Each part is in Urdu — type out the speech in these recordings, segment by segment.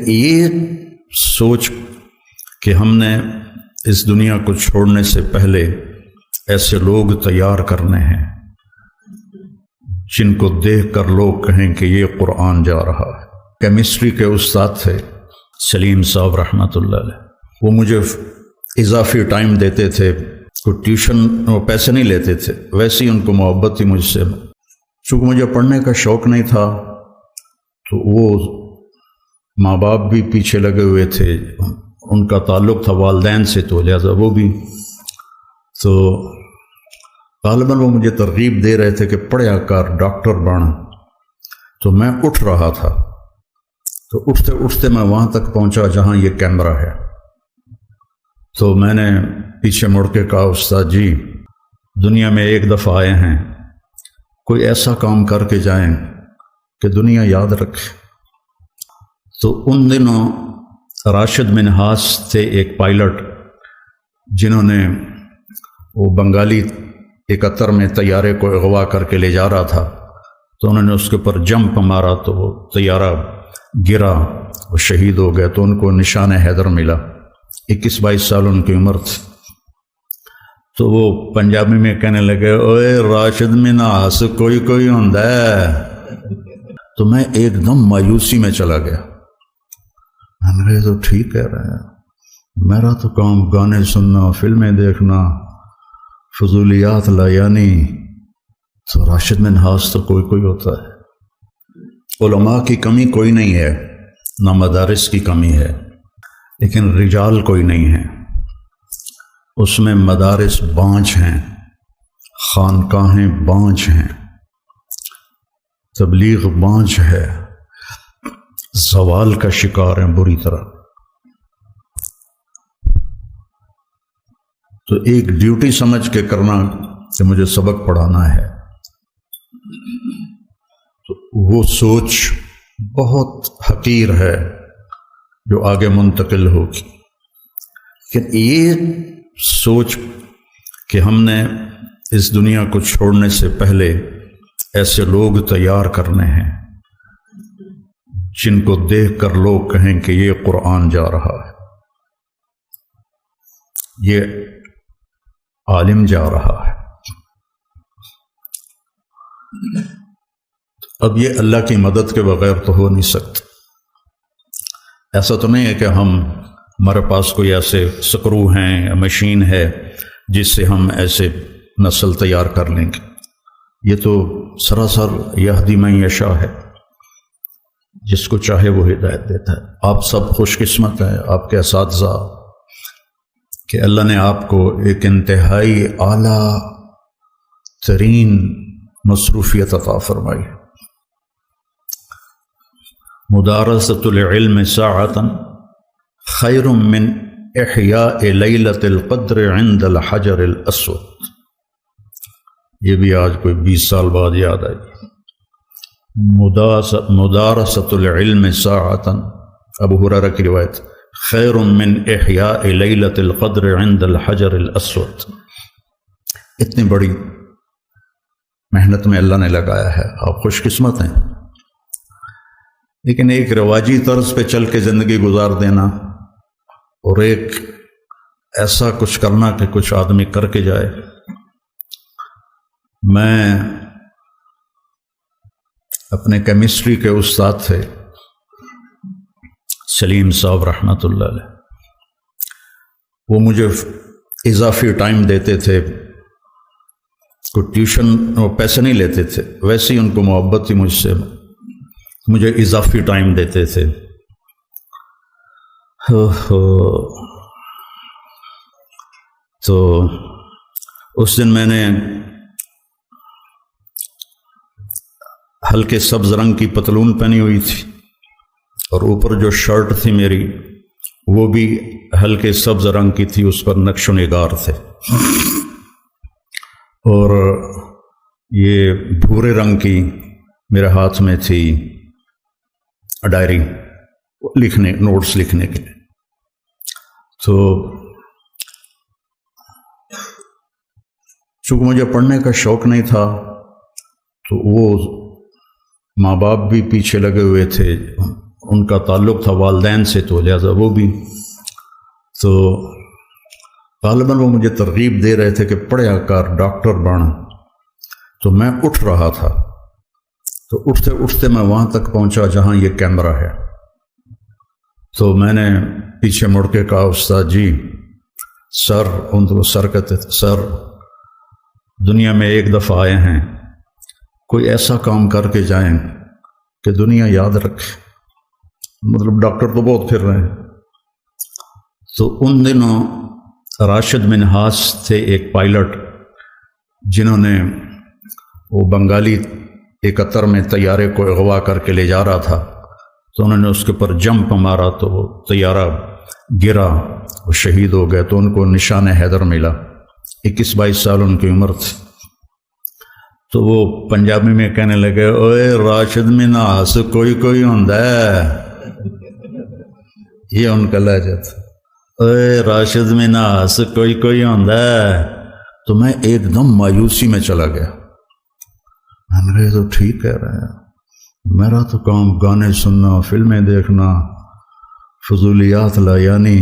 یہ سوچ کہ ہم نے اس دنیا کو چھوڑنے سے پہلے ایسے لوگ تیار کرنے ہیں جن کو دیکھ کر لوگ کہیں کہ یہ قرآن جا رہا ہے۔ کیمسٹری کے استاد تھے سلیم صاحب رحمۃ اللہ علیہ، وہ مجھے اضافی ٹائم دیتے تھے، کوئی ٹیوشن وہ پیسے نہیں لیتے تھے، ویسے ہی ان کو محبت تھی مجھ سے۔ چونکہ مجھے پڑھنے کا شوق نہیں تھا تو وہ ماں باپ بھی پیچھے لگے ہوئے تھے، ان کا تعلق تھا والدین سے، تو لہٰذا وہ بھی تو غالباً وہ مجھے ترغیب دے رہے تھے کہ پڑھیا کر، ڈاکٹر بن۔ تو میں اٹھ رہا تھا، تو اٹھتے اٹھتے میں وہاں تک پہنچا جہاں یہ کیمرہ ہے۔ تو میں نے پیچھے مڑ کے کہا، استاد جی دنیا میں ایک دفعہ آئے ہیں، کوئی ایسا کام کر کے جائیں کہ دنیا یاد رکھے۔ تو ان دنوں راشد منہاس تھے ایک پائلٹ، جنہوں نے وہ بنگالی 71 میں طیارے کو اغوا کر کے لے جا رہا تھا، تو انہوں نے اس کے اوپر جمپ مارا تو وہ طیارہ گرا، وہ شہید ہو گئے، تو ان کو نشان حیدر ملا۔ 21-22 سال ان کی عمر تھی۔ تو وہ پنجابی میں کہنے لگے، اوے راشد منہاس کوئی کوئی ہوندا ہے۔ تو میں ایک دم مایوسی میں چلا گیا۔ میں نے کہا تو ٹھیک کہہ رہے ہیں، میرا تو کام گانے سننا، فلمیں دیکھنا، فضولیات لایانی، تو راشد منہاس تو کوئی کوئی ہوتا ہے۔ علماء کی کمی کوئی نہیں ہے، نہ مدارس کی کمی ہے، لیکن رجال کوئی نہیں ہے۔ اس میں مدارس بانجھ ہیں، خانقاہیں بانجھ ہیں، تبلیغ بانجھ ہے، زوال کا شکار ہیں بری طرح۔ تو ایک ڈیوٹی سمجھ کے کرنا کہ مجھے سبق پڑھانا ہے، تو وہ سوچ بہت حقیر ہے جو آگے منتقل ہوگی۔ لیکن یہ سوچ کہ ہم نے اس دنیا کو چھوڑنے سے پہلے ایسے لوگ تیار کرنے ہیں جن کو دیکھ کر لوگ کہیں کہ یہ قرآن جا رہا ہے، یہ عالم جا رہا ہے۔ اب یہ اللہ کی مدد کے بغیر تو ہو نہیں سکتا۔ ایسا تو نہیں ہے کہ ہمارے پاس کوئی ایسے سکرو ہیں یا مشین ہے جس سے ہم ایسے نسل تیار کر لیں گے۔ یہ تو سراسر یہدی من یشاء ہے، جس کو چاہے وہ ہدایت دیتا ہے۔ آپ سب خوش قسمت ہیں، آپ کے اساتذہ، کہ اللہ نے آپ کو ایک انتہائی اعلیٰ ترین مصروفیت عطا فرمائی۔ مدارسۃ العلم ساعۃ خیر من احیاء لیلۃ القدر عند الحجر الاسود۔ یہ بھی آج کوئی 20 سال بعد یاد آئی۔ مدارسۃ العلم ساعۃ، ابو ہریرہ کی روایت، خیر من احیاء لیلۃ القدر عند الحجر الاسود۔ اتنی بڑی محنت میں اللہ نے لگایا ہے، آپ خوش قسمت ہیں۔ لیکن ایک رواجی طرز پہ چل کے زندگی گزار دینا اور ایک ایسا کچھ کرنا کہ کچھ آدمی کر کے جائے۔ میں اپنے کیمسٹری کے استاد تھے سلیم صاحب رحمۃ اللہ علیہ، وہ مجھے اضافی ٹائم دیتے تھے، کوئی ٹیوشن وہ پیسے نہیں لیتے تھے، ویسے ہی ان کو محبت تھی مجھ سے، مجھے اضافی ٹائم دیتے تھے۔ تو اس دن میں نے ہلکے سبز رنگ کی پتلون پہنی ہوئی تھی، اور اوپر جو شرٹ تھی میری وہ بھی ہلکے سبز رنگ کی تھی، اس پر نقش و نگار تھے، اور یہ بھورے رنگ کی میرے ہاتھ میں تھی ڈائری لکھنے، نوٹس لکھنے کے لیے۔ تو چونکہ مجھے پڑھنے کا شوق نہیں تھا تو وہ ماں باپ بھی پیچھے لگے ہوئے تھے، ان کا تعلق تھا والدین سے، تو لہٰذا وہ بھی تو غالباً وہ مجھے ترغیب دے رہے تھے کہ پڑھیا کر، ڈاکٹر بن۔ تو میں اٹھ رہا تھا، تو اٹھتے اٹھتے میں وہاں تک پہنچا جہاں یہ کیمرہ ہے۔ تو میں نے پیچھے مڑ کے کہا استاد جی سر، ان کو سر کہتے تھے، سر دنیا میں ایک دفعہ آئے ہیں، کوئی ایسا کام کر کے جائیں کہ دنیا یاد رکھے۔ مطلب ڈاکٹر تو بہت پھر رہے ہیں۔ تو ان دنوں راشد منہاس تھے ایک پائلٹ، جنہوں نے وہ بنگالی 71 میں طیارے کو اغوا کر کے لے جا رہا تھا، تو انہوں نے اس کے اوپر جمپ مارا تو وہ طیارہ گرا، وہ شہید ہو گئے، تو ان کو نشان حیدر ملا۔ 21-22 سال ان کی عمر تھی۔ تو وہ پنجابی میں کہنے لگے، اوے راشد منہاس کوئی کوئی ہوندا ہے، یہ ان کا لہجہ تھا، اوے راشد منہاس کوئی کوئی ہوندا ہے۔ تو میں ایک دم مایوسی میں چلا گیا، میں نے کہا یہ تو ٹھیک کہہ رہے ہیں، میرا تو کام گانے سننا، فلمیں دیکھنا، فضولیات لا یعنی،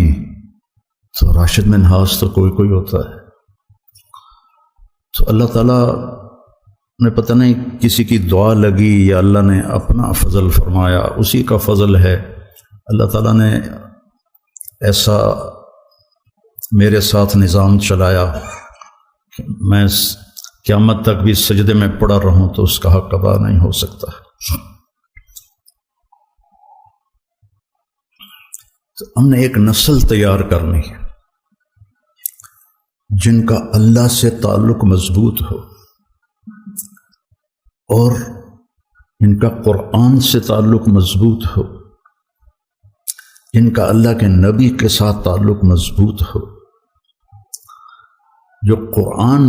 تو راشد منہاس تو کوئی کوئی ہوتا ہے۔ تو اللہ تعالیٰ نے پتہ نہیں کسی کی دعا لگی یا اللہ نے اپنا فضل فرمایا، اسی کا فضل ہے۔ اللہ تعالیٰ نے ایسا میرے ساتھ نظام چلایا کہ میں قیامت تک بھی سجدے میں پڑا رہوں تو اس کا حق ادا نہیں ہو سکتا۔ تو ہم نے ایک نسل تیار کرنی ہے جن کا اللہ سے تعلق مضبوط ہو اور ان کا قرآن سے تعلق مضبوط ہو، جن کا اللہ کے نبی کے ساتھ تعلق مضبوط ہو، جو قرآن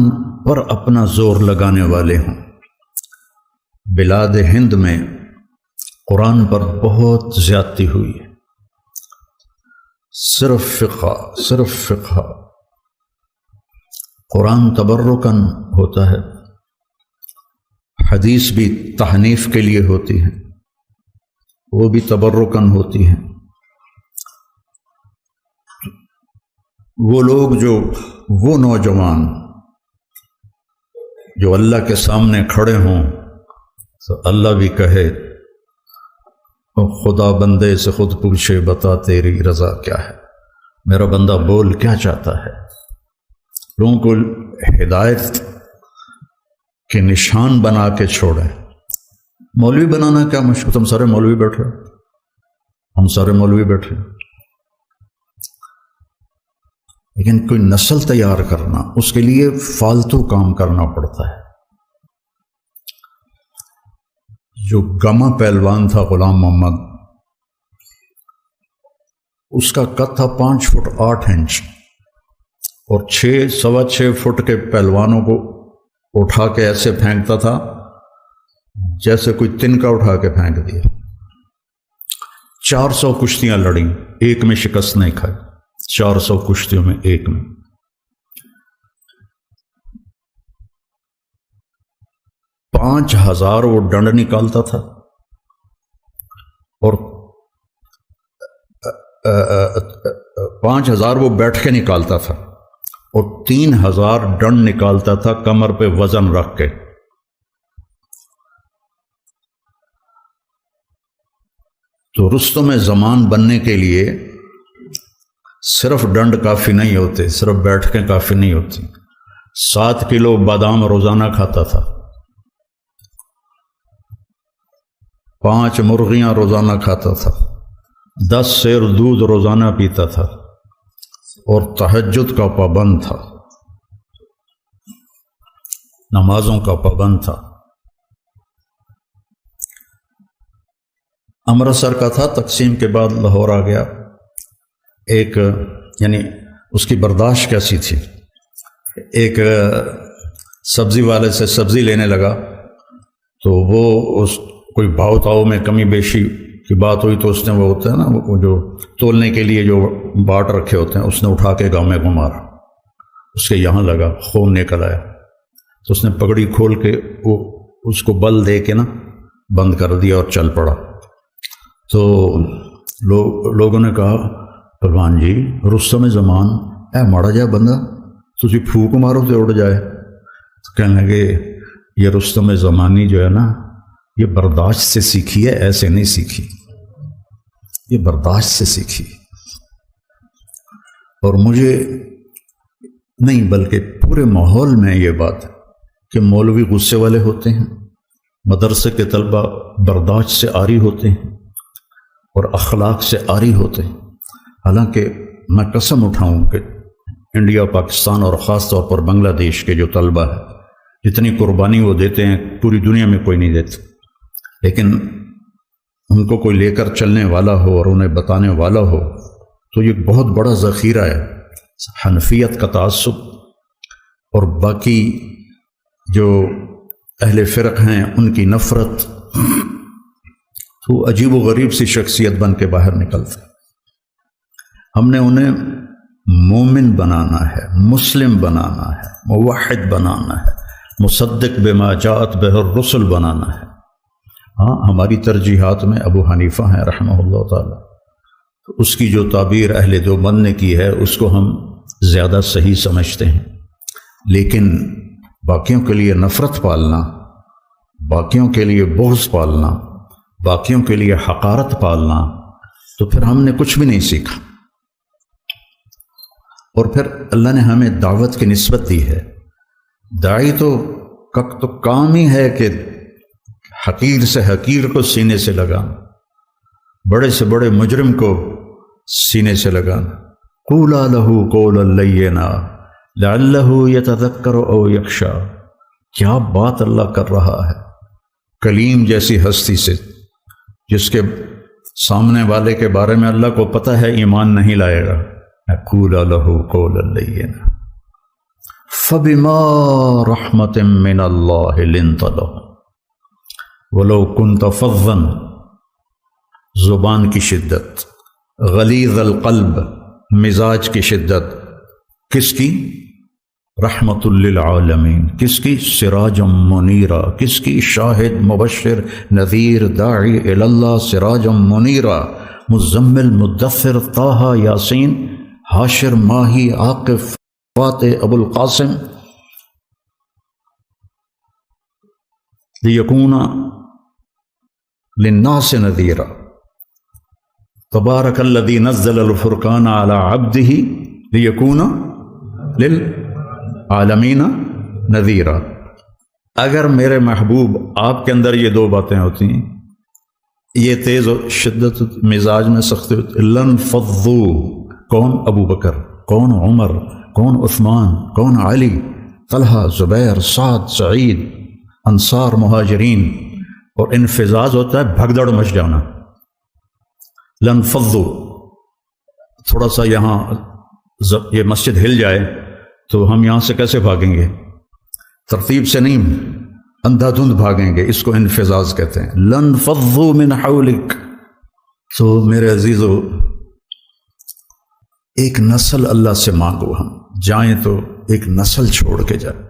پر اپنا زور لگانے والے ہوں۔ بلاد ہند میں قرآن پر بہت زیادتی ہوئی ہے، صرف فقہ۔ قرآن تبرکاً ہوتا ہے، حدیث بھی تحنیف کے لیے ہوتی ہے، وہ بھی تبرکاً ہوتی ہیں۔ وہ لوگ وہ نوجوان جو اللہ کے سامنے کھڑے ہوں تو اللہ بھی کہے، خدا بندے سے خود پوچھے بتا تیری رضا کیا ہے، میرا بندہ بول کیا چاہتا ہے۔ لوگوں کو ہدایت کے نشان بنا کے چھوڑیں۔ مولوی بنانا کیا مشکل، تم سارے مولوی بیٹھے، ہم سارے مولوی بیٹھے، لیکن کوئی نسل تیار کرنا، اس کے لیے فالتو کام کرنا پڑتا ہے۔ جو گما پہلوان تھا غلام محمد، اس کا قد تھا 5 فٹ 8 انچ، اور 6.25 فٹ کے پہلوانوں کو اٹھا کے ایسے پھینکتا تھا جیسے کوئی تنکا اٹھا کے پھینک دیا۔ 400 کشتیاں لڑیں، ایک میں شکست نہیں کھائی، 400 کشتیوں میں ایک میں۔ 5000 وہ ڈنڈ نکالتا تھا، اور 5000 وہ بیٹھ کے نکالتا تھا، اور 3000 ڈنڈ نکالتا تھا کمر پہ وزن رکھ کے۔ تو رستم زمان بننے کے لیے صرف ڈنڈ کافی نہیں ہوتے، صرف بیٹھ کے کافی نہیں ہوتی۔ 7 کلو بادام روزانہ کھاتا تھا، 5 مرغیاں روزانہ کھاتا تھا، 10 سیر دودھ روزانہ پیتا تھا، اور تہجد کا پابند تھا، نمازوں کا پابند تھا۔ امرتسر کا تھا، تقسیم کے بعد لاہور آ گیا۔ ایک یعنی اس کی برداشت کیسی تھی، ایک سبزی والے سے سبزی لینے لگا، تو وہ کوئی بھاؤ تاؤ میں کمی بیشی کی بات ہوئی، تو اس نے وہ ہوتا ہے نا وہ جو تولنے کے لیے جو باٹ رکھے ہوتے ہیں، اس نے اٹھا کے گاؤں میں گھمارا، اس کے یہاں لگا، خون نکل آیا، تو اس نے پگڑی کھول کے وہ اس کو بل دے کے نا بند کر دیا اور چل پڑا۔ تو لوگوں نے کہا پروان جی رستم زمان اے ماڑا جا بندہ تسی پھوک مارو تو اڑ جائے. تو کہنے لگے یہ رستم زمانی جو ہے نا یہ برداشت سے سیکھی ہے، ایسے نہیں سیکھی، یہ برداشت سے سیکھی. اور مجھے نہیں بلکہ پورے ماحول میں یہ بات کہ مولوی غصے والے ہوتے ہیں، مدرسے کے طلبہ برداشت سے عاری ہوتے ہیں اور اخلاق سے عاری ہوتے ہیں. حالانکہ میں قسم اٹھاؤں کہ انڈیا، پاکستان اور خاص طور پر بنگلہ دیش کے جو طلبہ ہیں جتنی قربانی وہ دیتے ہیں پوری دنیا میں کوئی نہیں دیتے. لیکن ان کو کوئی لے کر چلنے والا ہو اور انہیں بتانے والا ہو تو یہ بہت بڑا ذخیرہ ہے. حنفیت کا تعصب اور باقی جو اہل فرق ہیں ان کی نفرت، تو عجیب و غریب سی شخصیت بن کے باہر نکلتے. ہم نے انہیں مومن بنانا ہے، مسلم بنانا ہے، موحد بنانا ہے، مصدق بما جاءت بہ الرسل بنانا ہے. ہاں ہماری ترجیحات میں ابو حنیفہ ہیں رحمہ اللہ تعالی، تو اس کی جو تعبیر اہل دیوبند نے کی ہے اس کو ہم زیادہ صحیح سمجھتے ہیں. لیکن باقیوں کے لیے نفرت پالنا، باقیوں کے لیے بغض پالنا، باقیوں کے لیے حقارت پالنا، تو پھر ہم نے کچھ بھی نہیں سیکھا. اور پھر اللہ نے ہمیں دعوت کی نسبت دی ہے. داعی تو کام ہی ہے کہ حقیر سے حقیر کو سینے سے لگانا، بڑے سے بڑے مجرم کو سینے سے لگانا. قولا لہ قولا لینا لعلہ یتذکر او یخشی. کیا بات اللہ کر رہا ہے کلیم جیسی ہستی سے، جس کے سامنے والے کے بارے میں اللہ کو پتہ ہے ایمان نہیں لائے گا. قولا لہ قولا لینا فبما رحمت من اللہ لنت لہم ولو کنت فظا. زبان کی شدت، غلیظ القلب، مزاج کی شدت، کس کی؟ رحمت للعالمین. کس کی؟ سراجا منیرا. کس کی؟ شاہد، مبشر، نذیر، داعی الی اللہ، سراجا منیرا. مزمل، مدثر، طٰہٰ، یاسین، حاشر، ماہی، عاقف، فاتح، ابو القاسم. لیکون للناس نذیرا. تبارک الذی نزل الفرقان علی عبدہ لیکون للعالمین نذیرا. اگر میرے محبوب آپ کے اندر یہ دو باتیں ہوتی ہیں، یہ تیز و شدت مزاج میں سختی ہوتی، لنفضوا. کون؟ ابو بکر، کون؟ عمر، کون؟ عثمان، کون؟ علی، طلحہ، زبیر، سعد، سعید، انصار، مہاجرین. اور انفزاز ہوتا ہے بھگدڑ مچ جانا. لنفضوا. تھوڑا سا یہاں یہ مسجد ہل جائے تو ہم یہاں سے کیسے بھاگیں گے؟ ترتیب سے نہیں، اندھا دھند بھاگیں گے. اس کو انفزاز کہتے ہیں. لنفضوا من حولک. تو میرے عزیزو، ایک نسل اللہ سے مانگو. ہم جائیں تو ایک نسل چھوڑ کے جائیں.